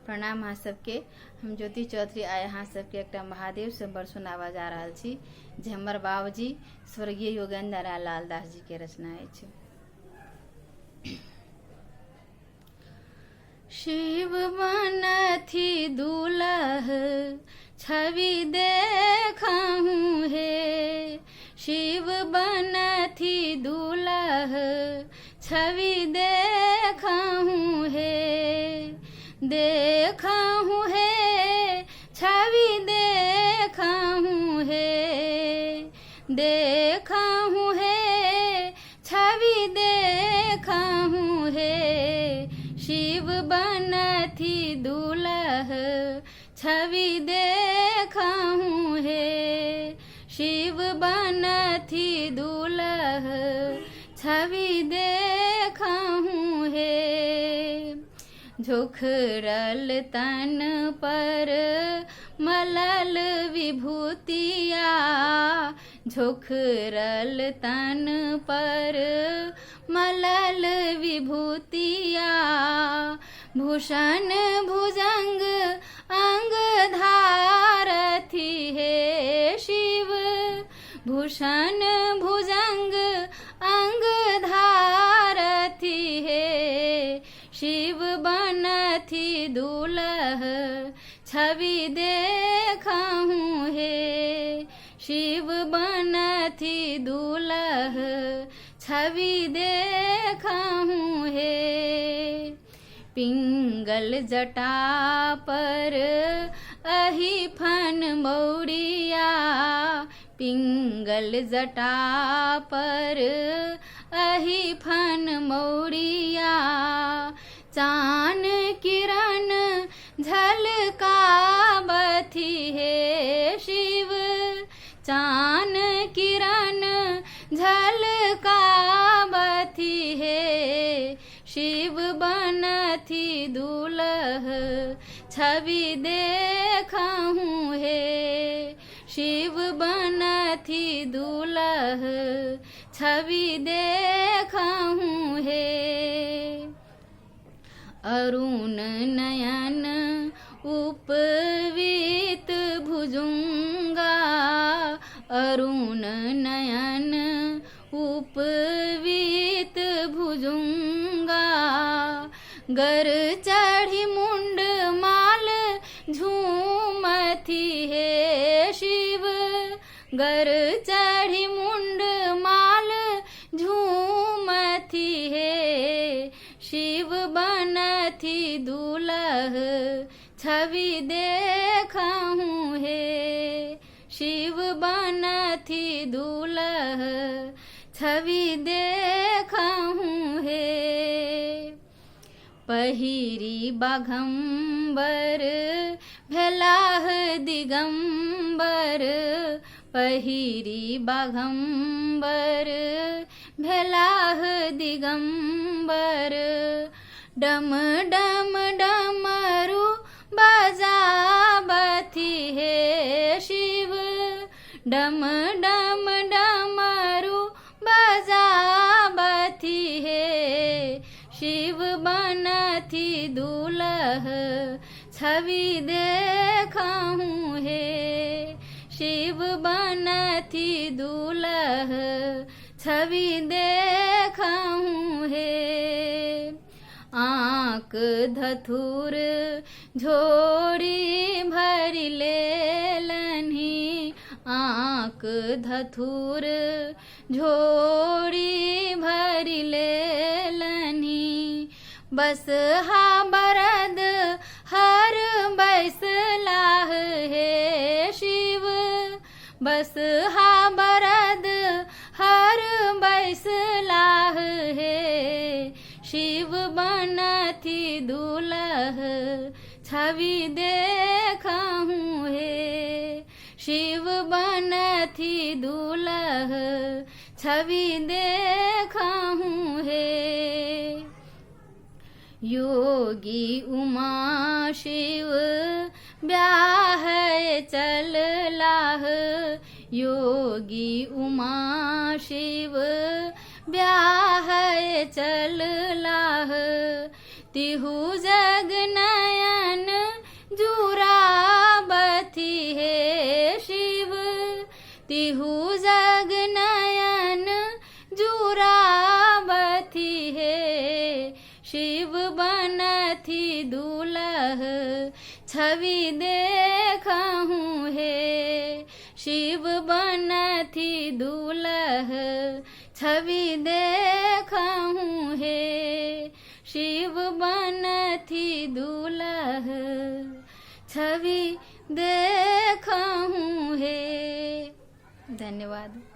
प्रणाम अहाँ सबके। हम ज्योति चौधरी आए अहाँ सबके एकटा महादेव संबर सुनावा जा रहल छी जे हमर बाबूजी स्वर्गीय योगेंद्र लाल दास जी के रचना अछि। शिव बनथि दुलह छवि देखहूँ हे, शिव बनथि दुलह छवि देखहूँ हे, देखहूँ हे छवि देखहूँ हे, देखहूँ हे छवि देखहूँ हे, शिव बनथि दुलह छवि देखहूँ हे, शिव बनथि दुलह छवि देखहूँ हे। झोखरल तन पर मलल विभूतिया, झोखरल तन पर मलल विभूतिया, भूषण भुजंग अंग धारथि हे शिव, भूषण भुजंग अंग धारथि हे, शिव बनथि दुलह छवि देखहूँ हे, शिव बनथि दुलह छवि देखहूँ हे। पिंगल जटा पर अहि फन मौरिया, पिंगल जटा पर अहि फन मौरिया, चान किरण झलकावथि हे शिव, चान किरण झलकावथि हे, शिव बनथि दुलह छवि देखहूँ हे, शिव बनथि दुलह छवि देखहूँ हे। अरुण नयन उपवीत भुजुंगा, अरुण नयन उपवीत भुजुंगा, गर चढ़ी मुंड माल झूमथि हे शिव, गर चढ़ी मुंड माल झूमथि हे, शिव बनथि दुलह छवि देखहूँ हे, शिव बनथि दुलह छवि देखहूँ हे। पहिरी बाघंबर भेलाह दिगंबर, पहिरी बाघंबर भेलाह दिगंबर, डम डम डमरू बजावथि हे शिव, डम डम डमरू बजावथि हे, शिव बनथि दुलह छवि देखहूँ हे, शिव बनथि दुलह छवि देखहूँ हे। आँक धथुर झोरी भरि लेलन्हि, आँक धथुर झोरी भरि लेलन्हि, बसहा बरद हर बैसलाह हे शिव, बसहा बरद हर बैसलाह हे, शिव बनथि दुलह छवि देखहूँ हे, शिव बनथि दुलह छवि देखहूँ हे। योगी उमा शिव ब्याह चललाह, योगी उमा शिव ब्याह चललाह, तिहु जग नयन जुराबथी हे शिव तिहु जग नयन जुराबथी हे शिव बनथी दुलह छवि देखहूँ हे शिव बनथी दुलह छवि देखहूँ हे शिव बनथी दुलह छवि देखहूँ हे। धन्यवाद।